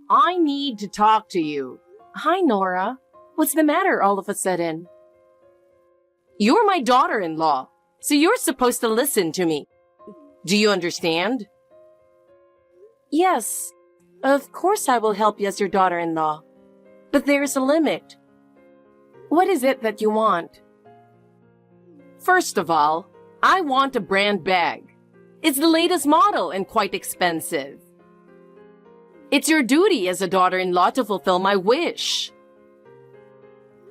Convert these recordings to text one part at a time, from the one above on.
I need to talk to you. Hi, Nora. What's the matter all of a sudden? You're my daughter-in-law, so you're supposed to listen to me. Do you understand? Yes, of course I will help you as your daughter-in-law. But there's a limit. What is it that you want? First of all, I want a brand bag. It's the latest model and quite expensive. It's your duty as a daughter-in-law to fulfill my wish.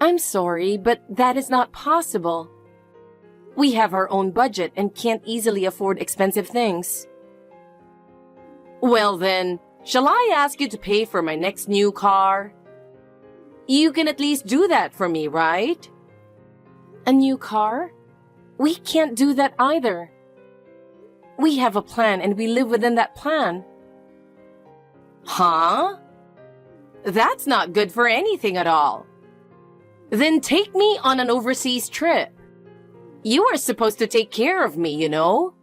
I'm sorry, but that is not possible. We have our own budget and can't easily afford expensive things. Well then, shall I ask you to pay for my next new car? You can at least do that for me, right? A new car? We can't do that either. We have a plan and we live within that plan. Huh? That's not good for anything at all. Then take me on an overseas trip. You are supposed to take care of me, you know?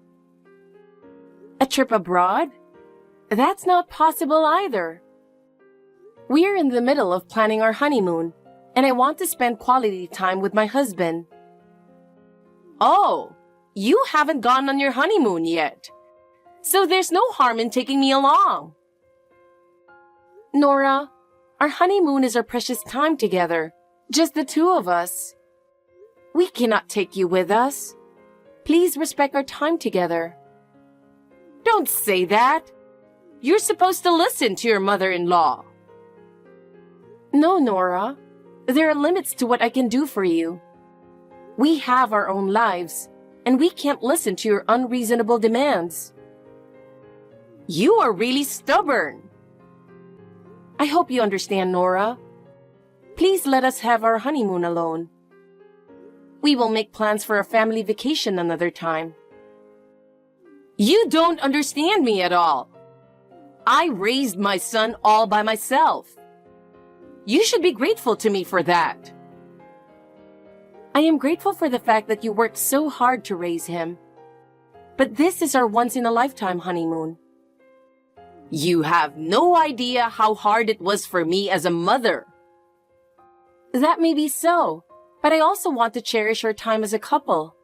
A trip abroad? That's not possible either. We're in the middle of planning our honeymoon, and I want to spend quality time with my husband. Oh, you haven't gone on your honeymoon yet. So there's no harm in taking me along. Nora, our honeymoon is our precious time together. Just the two of us. We cannot take you with us. Please respect our time together. Don't say that. You're supposed to listen to your mother-in-law. No, Nora. There are limits to what I can do for you. We have our own lives, and we can't listen to your unreasonable demands. You are really stubborn. I hope you understand, Nora. Please let us have our honeymoon alone. We will make plans for a family vacation another time. You don't understand me at all. I raised my son all by myself. You should be grateful to me for that. I am grateful for the fact that you worked so hard to raise him. But this is our once-in-a-lifetime honeymoon. You have no idea how hard it was for me as a mother. That may be so, but I also want to cherish our time as a couple.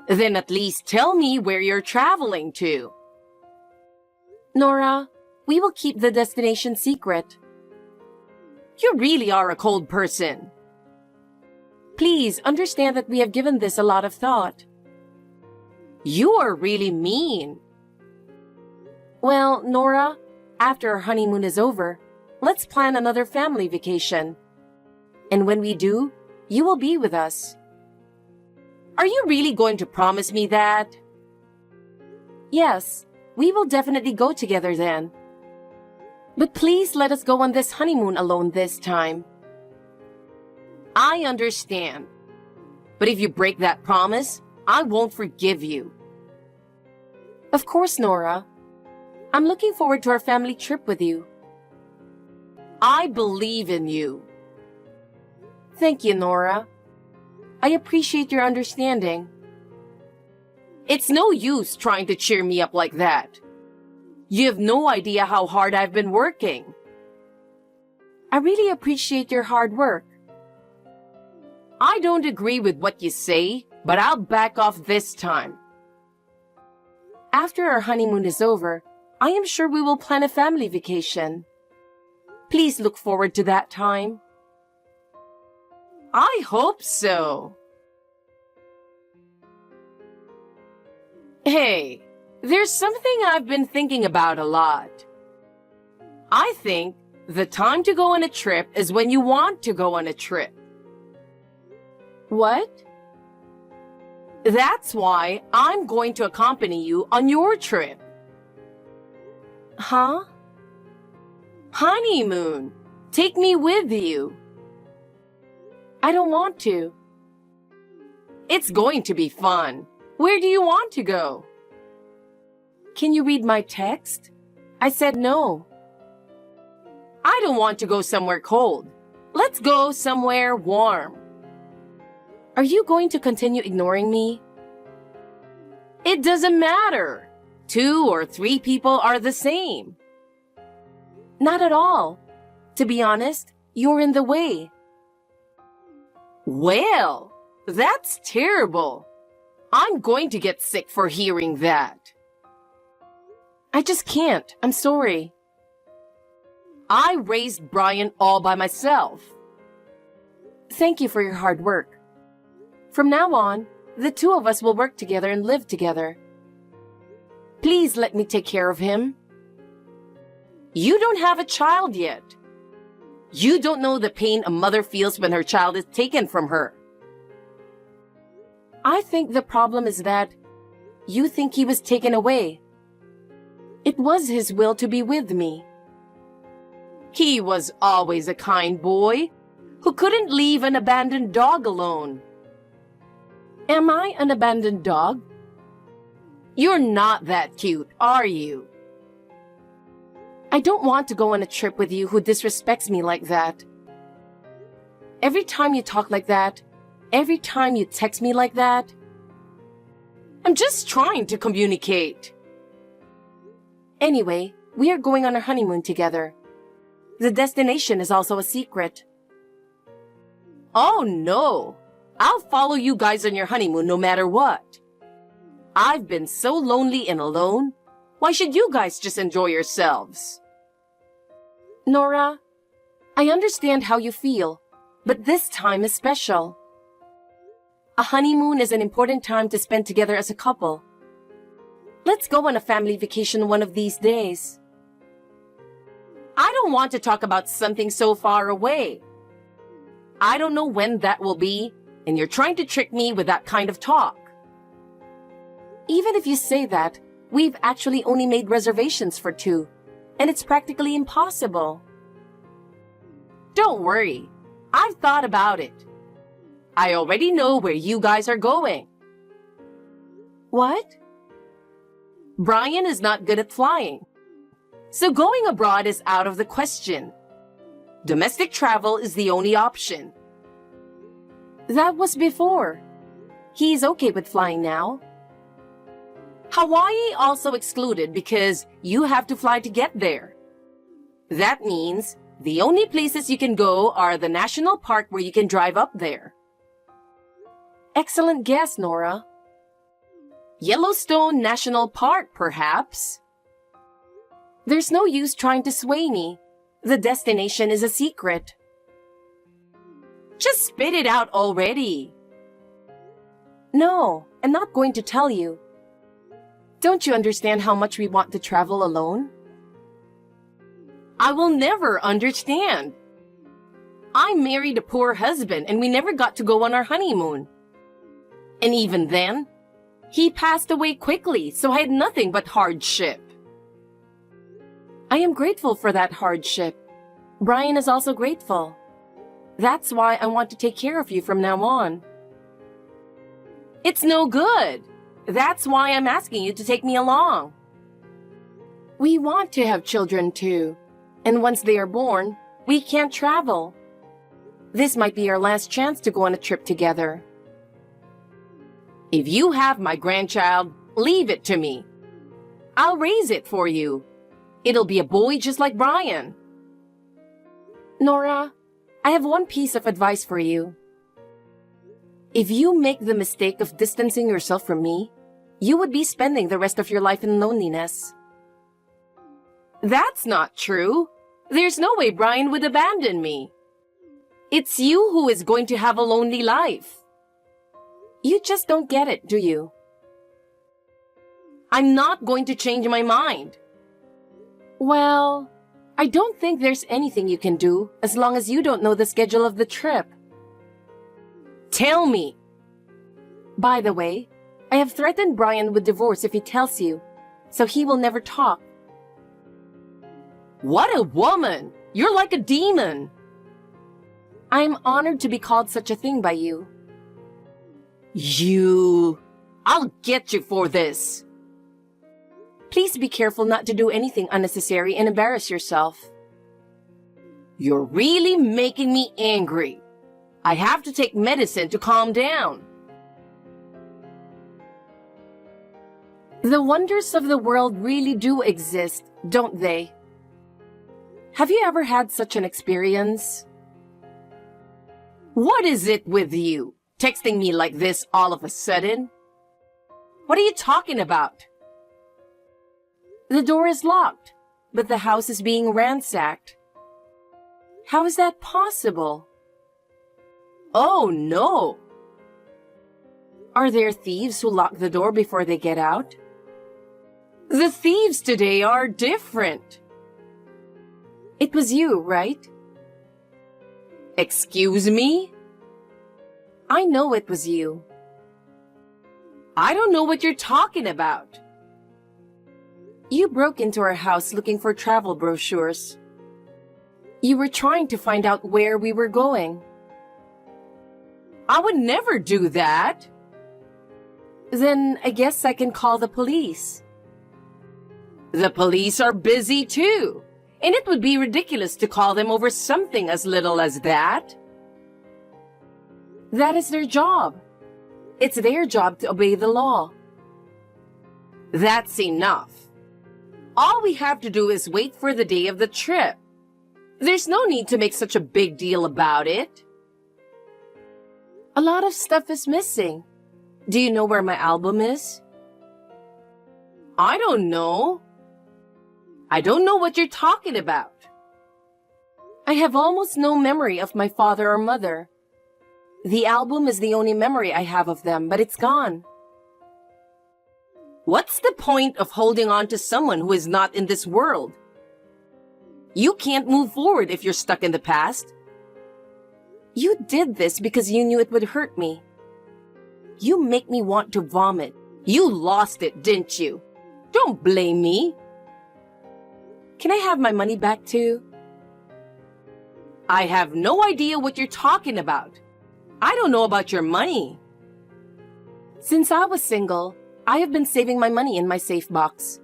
Then at least tell me where you're traveling to. Nora, we will keep the destination secret. You really are a cold person. Please understand that we have given this a lot of thought. You are really mean. Well, Nora, after our honeymoon is over, let's plan another family vacation. And when we do, you will be with us. Are you really going to promise me that? Yes, we will definitely go together then. But please let us go on this honeymoon alone this time. I understand. But if you break that promise, I won't forgive you. Of course, Nora. I'm looking forward to our family trip with you. I believe in you. Thank you, Nora. I appreciate your understanding. It's no use trying to cheer me up like that. You have no idea how hard I've been working. I really appreciate your hard work. I don't agree with what you say, but I'll back off this time. After our honeymoon is over, I am sure we will plan a family vacation. Please look forward to that time. I hope so. Hey, there's something I've been thinking about a lot. I think the time to go on a trip is when you want to go on a trip. What? That's why I'm going to accompany you on your trip. Huh? Honeymoon. Take me with you. I don't want to. It's going to be fun. Where do you want to go? Can you read my text? I said no. I don't want to go somewhere cold. Let's go somewhere warm. Are you going to continue ignoring me? It doesn't matter. 2 or 3 people are the same. Not at all. To be honest, you're in the way. Well, that's terrible. I'm going to get sick for hearing that. I just can't. I'm sorry. I raised Brian all by myself. Thank you for your hard work. From now on, the two of us will work together and live together. Please let me take care of him. You don't have a child yet. You don't know the pain a mother feels when her child is taken from her. I think the problem is that you think he was taken away. It was his will to be with me. He was always a kind boy who couldn't leave an abandoned dog alone. Am I an abandoned dog? You're not that cute, are you? I don't want to go on a trip with you who disrespects me like that. Every time you talk like that, every time you text me like that. I'm just trying to communicate. Anyway, we are going on our honeymoon together. The destination is also a secret. Oh no! I'll follow you guys on your honeymoon no matter what. I've been so lonely and alone. Why should you guys just enjoy yourselves? Nora, I understand how you feel, but this time is special. A honeymoon is an important time to spend together as a couple. Let's go on a family vacation one of these days. I don't want to talk about something so far away. I don't know when that will be, and you're trying to trick me with that kind of talk. Even if you say that, we've actually only made reservations for two, and it's practically impossible. Don't worry. I've thought about it. I already know where you guys are going. What? Brian is not good at flying, so going abroad is out of the question. Domestic travel is the only option. That was before. He's okay with flying now. Hawaii also excluded because you have to fly to get there. That means the only places you can go are the national park where you can drive up there. Excellent guess, Nora. Yellowstone National Park, perhaps. There's no use trying to sway me. The destination is a secret. Just spit it out already. No, I'm not going to tell you. Don't you understand how much we want to travel alone? I will never understand. I married a poor husband and we never got to go on our honeymoon. And even then, he passed away quickly, so I had nothing but hardship. I am grateful for that hardship. Brian is also grateful. That's why I want to take care of you from now on. It's no good. That's why I'm asking you to take me along. We want to have children too. And once they are born, we can't travel. This might be our last chance to go on a trip together. If you have my grandchild, leave it to me. I'll raise it for you. It'll be a boy just like Brian. Nora, I have one piece of advice for you. If you make the mistake of distancing yourself from me, you would be spending the rest of your life in loneliness. That's not true. There's no way Brian would abandon me. It's you who is going to have a lonely life. You just don't get it, do you? I'm not going to change my mind. Well, I don't think there's anything you can do as long as you don't know the schedule of the trip. Tell me. By the way, I have threatened Brian with divorce if he tells you, so he will never talk. What a woman! You're like a demon. I am honored to be called such a thing by you. I'll get you for this. Please be careful not to do anything unnecessary and embarrass yourself. You're really making me angry. I have to take medicine to calm down. The wonders of the world really do exist, don't they? Have you ever had such an experience? What is it with you? Texting me like this all of a sudden? What are you talking about? The door is locked, but the house is being ransacked. How is that possible? Oh no! Are there thieves who lock the door before they get out? The thieves today are different. It was you, right? Excuse me? I know it was you. I don't know what you're talking about. You broke into our house looking for travel brochures. You were trying to find out where we were going. I would never do that. Then I guess I can call the police. The police are busy too, and it would be ridiculous to call them over something as little as that. That is their job. It's their job to obey the law. That's enough. All we have to do is wait for the day of the trip. There's no need to make such a big deal about it. A lot of stuff is missing. Do you know where my album is? I don't know. I don't know what you're talking about. I have almost no memory of my father or mother. The album is the only memory I have of them, but it's gone. What's the point of holding on to someone who is not in this world? You can't move forward if you're stuck in the past. You did this because you knew it would hurt me. You make me want to vomit. You lost it, didn't you? Don't blame me. Can I have my money back too? I have no idea what you're talking about. I don't know about your money. Since I was single, I have been saving my money in my safe box.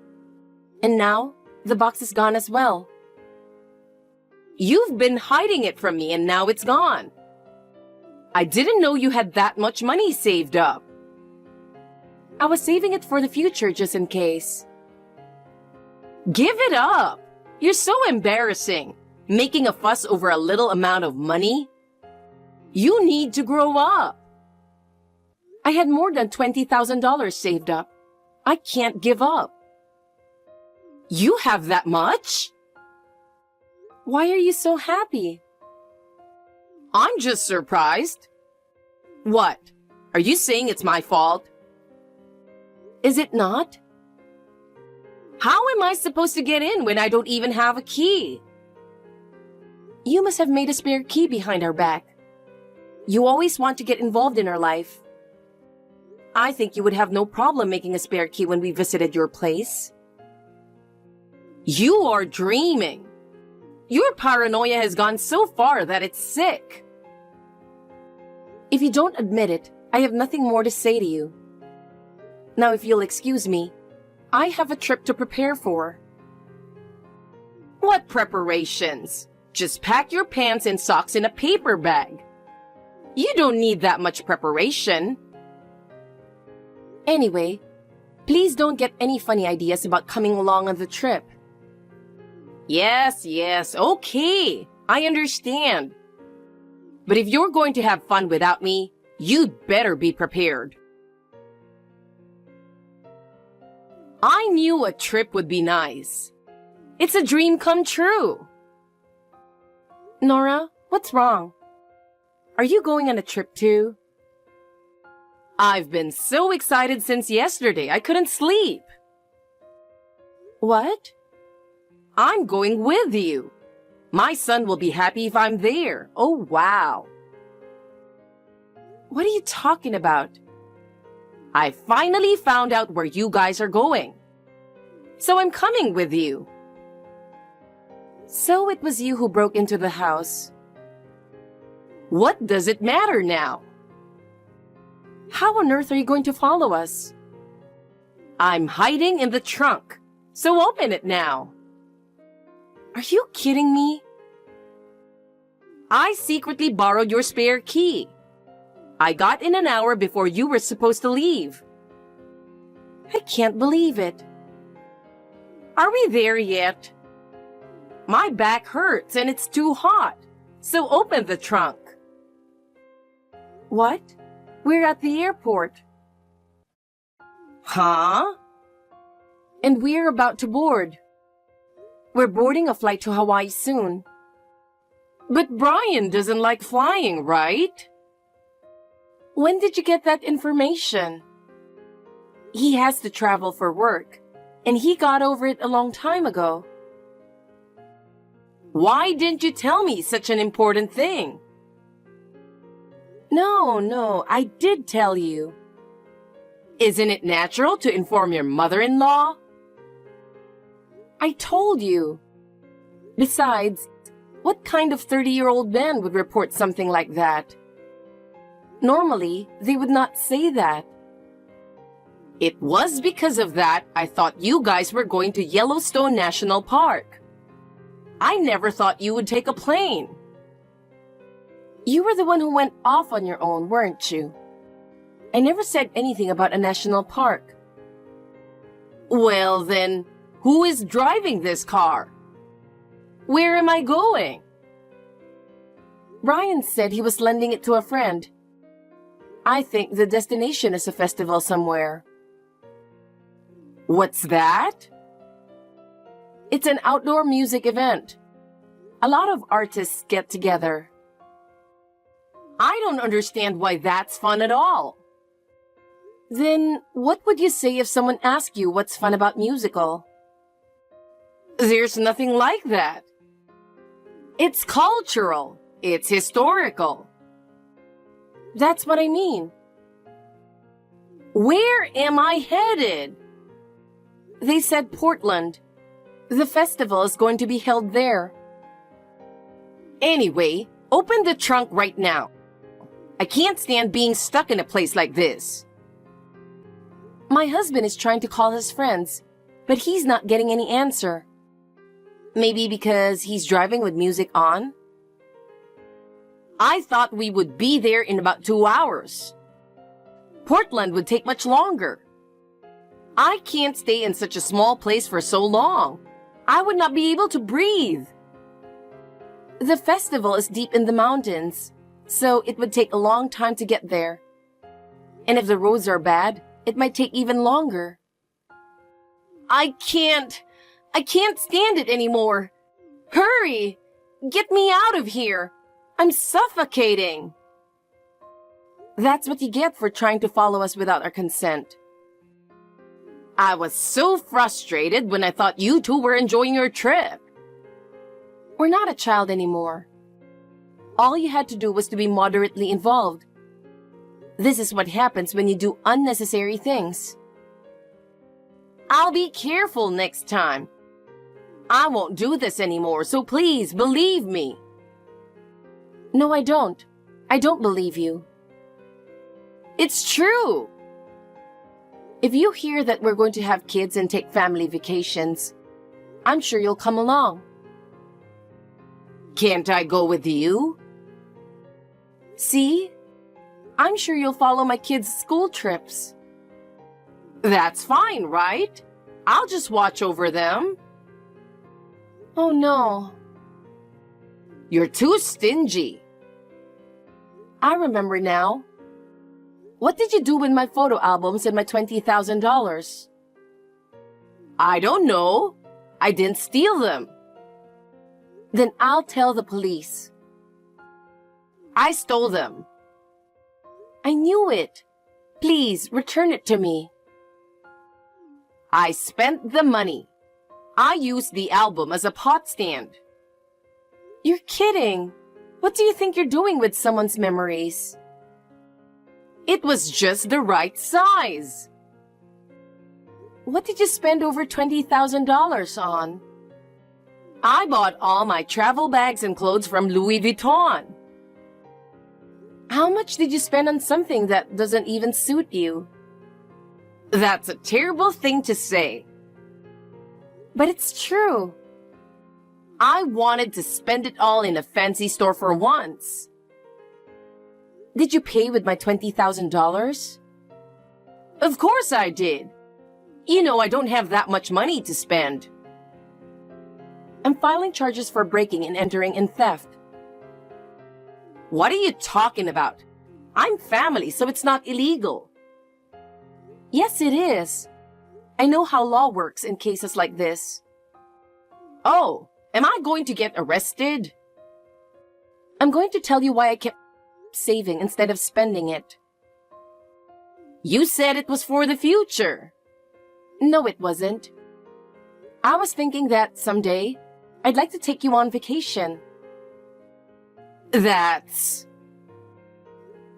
And now, the box is gone as well. You've been hiding it from me and now it's gone. I didn't know you had that much money saved up. I was saving it for the future just in case. Give it up. You're so embarrassing. Making a fuss over a little amount of money. You need to grow up. I had more than $20,000 saved up. I can't give up. You have that much? Why are you so happy? I'm just surprised. What? Are you saying it's my fault? Is it not? How am I supposed to get in when I don't even have a key? You must have made a spare key behind our back. You always want to get involved in our life. I think you would have no problem making a spare key when we visited your place. You are dreaming. Your paranoia has gone so far that it's sick. If you don't admit it, I have nothing more to say to you. Now, if you'll excuse me, I have a trip to prepare for. What preparations? Just pack your pants and socks in a paper bag. You don't need that much preparation. Anyway, please don't get any funny ideas about coming along on the trip. Yes, okay. I understand. But if you're going to have fun without me, you'd better be prepared. I knew a trip would be nice. It's a dream come true. Nora, what's wrong? Are you going on a trip too? I've been so excited since yesterday, I couldn't sleep. What? I'm going with you. My son will be happy if I'm there. Oh, wow. What are you talking about? I finally found out where you guys are going. So I'm coming with you. So it was you who broke into the house. What does it matter now? How on earth are you going to follow us? I'm hiding in the trunk, so open it now. Are you kidding me? I secretly borrowed your spare key. I got in an hour before you were supposed to leave. I can't believe it. Are we there yet? My back hurts and it's too hot. So open the trunk. What? We're at the airport. Huh? And we're about to board. We're boarding a flight to Hawaii soon. But Brian doesn't like flying, right? When did you get that information? He has to travel for work, and he got over it a long time ago. Why didn't you tell me such an important thing? No, I did tell you. Isn't it natural to inform your mother-in-law? I told you. Besides, what kind of 30-year-old man would report something like that? Normally, they would not say that. It was because of that I thought you guys were going to Yellowstone National Park. I never thought you would take a plane. You were the one who went off on your own, weren't you? I never said anything about a national park. Well then, who is driving this car? Where am I going? Brian said he was lending it to a friend. I think the destination is a festival somewhere. What's that? It's an outdoor music event. A lot of artists get together. I don't understand why that's fun at all. Then what would you say if someone asked you what's fun about musical? There's nothing like that. It's cultural. It's historical. That's what I mean. Where am I headed? They said Portland. The festival is going to be held there. Anyway, open the trunk right now. I can't stand being stuck in a place like this. My husband is trying to call his friends, but he's not getting any answer. Maybe because he's driving with music on? I thought we would be there in about 2 hours. Portland would take much longer. I can't stay in such a small place for so long. I would not be able to breathe. The festival is deep in the mountains, so it would take a long time to get there. And if the roads are bad, it might take even longer. I can't stand it anymore. Hurry! Get me out of here. I'm suffocating. That's what you get for trying to follow us without our consent. I was so frustrated when I thought you two were enjoying your trip. We're not a child anymore. All you had to do was to be moderately involved. This is what happens when you do unnecessary things. I'll be careful next time. I won't do this anymore, so please believe me. No, I don't. I don't believe you. It's true. If you hear that we're going to have kids and take family vacations, I'm sure you'll come along. Can't I go with you? See? I'm sure you'll follow my kids' school trips. That's fine, right? I'll just watch over them. Oh no. You're too stingy. I remember now. What did you do with my photo albums and my $20,000? I don't know. I didn't steal them. Then I'll tell the police. I stole them. I knew it. Please, return it to me. I spent the money. I used the album as a pot stand. You're kidding. What do you think you're doing with someone's memories? It was just the right size. What did you spend over $20,000 on? I bought all my travel bags and clothes from Louis Vuitton. How much did you spend on something that doesn't even suit you? That's a terrible thing to say. But it's true. I wanted to spend it all in a fancy store for once. Did you pay with my $20,000? Of course I did. You know I don't have that much money to spend. I'm filing charges for breaking and entering and theft. What are you talking about? I'm family, so it's not illegal. Yes, it is. I know how law works in cases like this. Oh, am I going to get arrested? I'm going to tell you why I kept saving instead of spending it. You said it was for the future. No, it wasn't. I was thinking that someday I'd like to take you on vacation.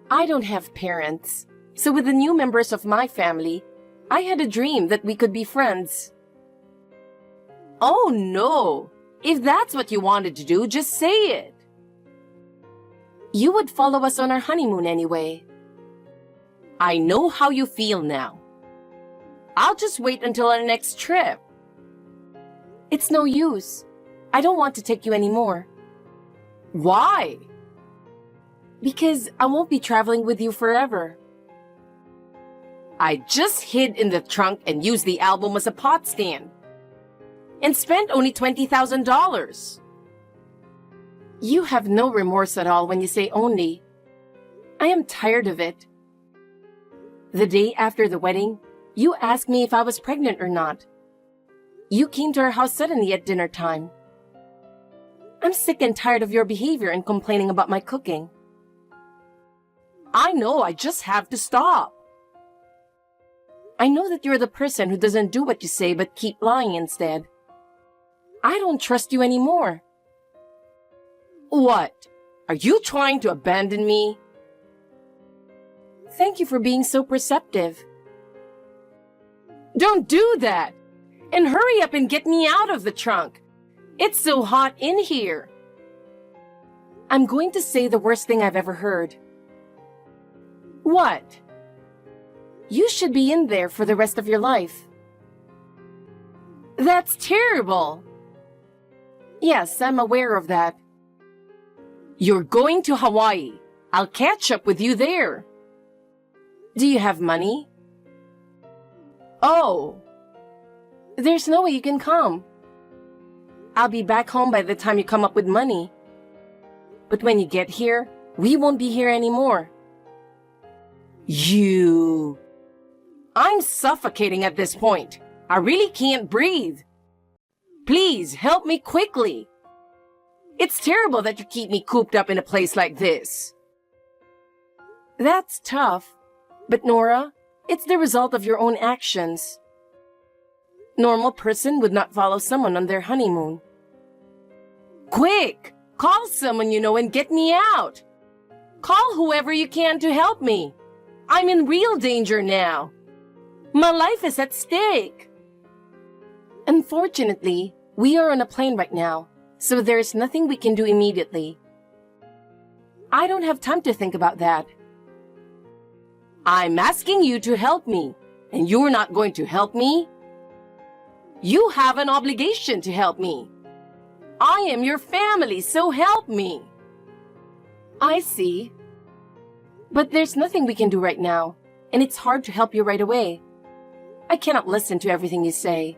I don't have parents, so with the new members of my family, I had a dream that we could be friends. Oh no! If that's what you wanted to do, just say it. You would follow us on our honeymoon anyway. I know how you feel now. I'll just wait until our next trip. It's no use. I don't want to take you anymore. Why? Because I won't be traveling with you forever. I just hid in the trunk and used the album as a pot stand. And spent only $20,000. You have no remorse at all when you say only. I am tired of it. The day after the wedding, you asked me if I was pregnant or not. You came to our house suddenly at dinner time. I'm sick and tired of your behavior and complaining about my cooking. I know, I just have to stop. I know that you're the person who doesn't do what you say but keep lying instead. I don't trust you anymore. What? Are you trying to abandon me? Thank you for being so perceptive. Don't do that! And hurry up and get me out of the trunk. It's so hot in here. I'm going to say the worst thing I've ever heard. What? You should be in there for the rest of your life. That's terrible. Yes, I'm aware of that. You're going to Hawaii. I'll catch up with you there. Do you have money? Oh. There's no way you can come. I'll be back home by the time you come up with money. But when you get here, we won't be here anymore. I'm suffocating at this point. I really can't breathe. Please help me quickly. It's terrible that you keep me cooped up in a place like this. That's tough. But Nora, it's the result of your own actions. Normal person would not follow someone on their honeymoon. Quick! Call someone you know and get me out. Call whoever you can to help me. I'm in real danger now. My life is at stake. Unfortunately, we are on a plane right now, so there's nothing we can do immediately. I don't have time to think about that. I'm asking you to help me, and you're not going to help me? You have an obligation to help me. I am your family, so help me. I see. But there's nothing we can do right now, and it's hard to help you right away. I cannot listen to everything you say.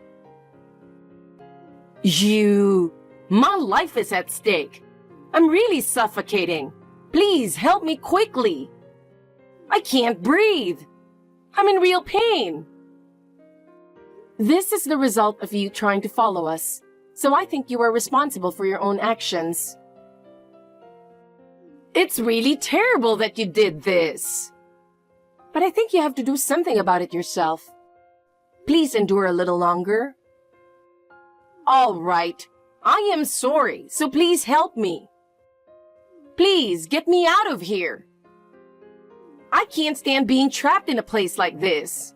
My life is at stake. I'm really suffocating. Please help me quickly. I can't breathe. I'm in real pain. This is the result of you trying to follow us, so I think you are responsible for your own actions. It's really terrible that you did this. But I think you have to do something about it yourself. Please endure a little longer. All right. I am sorry, so please help me. Please get me out of here. I can't stand being trapped in a place like this.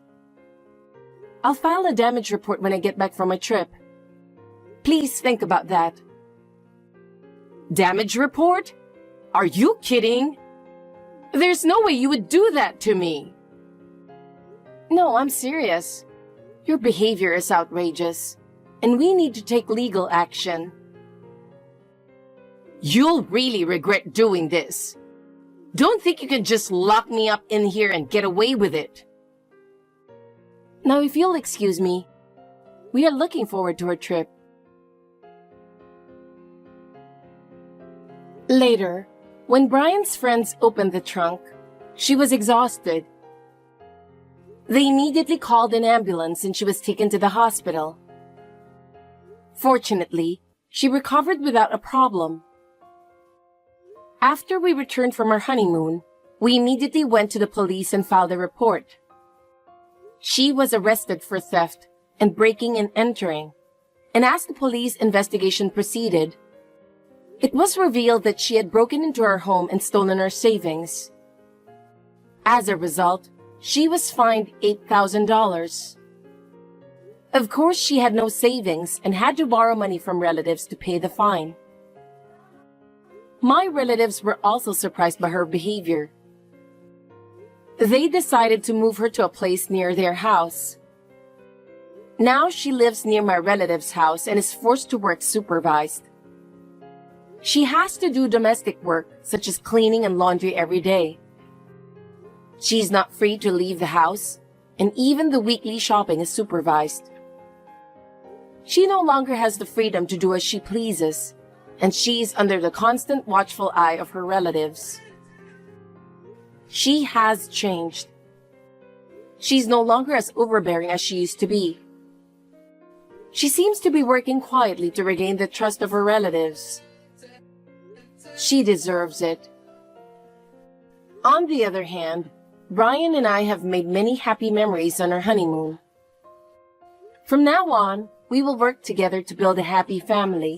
I'll file a damage report when I get back from my trip. Please think about that. Damage report? Are you kidding? There's no way you would do that to me. No, I'm serious. Your behavior is outrageous, and we need to take legal action. You'll really regret doing this. Don't think you can just lock me up in here and get away with it. Now, if you'll excuse me, we are looking forward to our trip. Later, when Brian's friends opened the trunk, she was exhausted. They immediately called an ambulance and she was taken to the hospital. Fortunately, she recovered without a problem. After we returned from our honeymoon, we immediately went to the police and filed a report. She was arrested for theft and breaking and entering, and as the police investigation proceeded, it was revealed that she had broken into our home and stolen our savings. As a result, she was fined $8,000. Of course, she had no savings and had to borrow money from relatives to pay the fine. My relatives were also surprised by her behavior. They decided to move her to a place near their house. Now she lives near my relative's house and is forced to work supervised. She has to do domestic work, such as cleaning and laundry every day. She's not free to leave the house, and even the weekly shopping is supervised. She no longer has the freedom to do as she pleases, and she's under the constant watchful eye of her relatives. She has changed. She's no longer as overbearing as she used to be. She seems to be working quietly to regain the trust of her relatives. She deserves it. On the other hand, Brian and I have made many happy memories on our honeymoon. From now on, we will work together to build a happy family.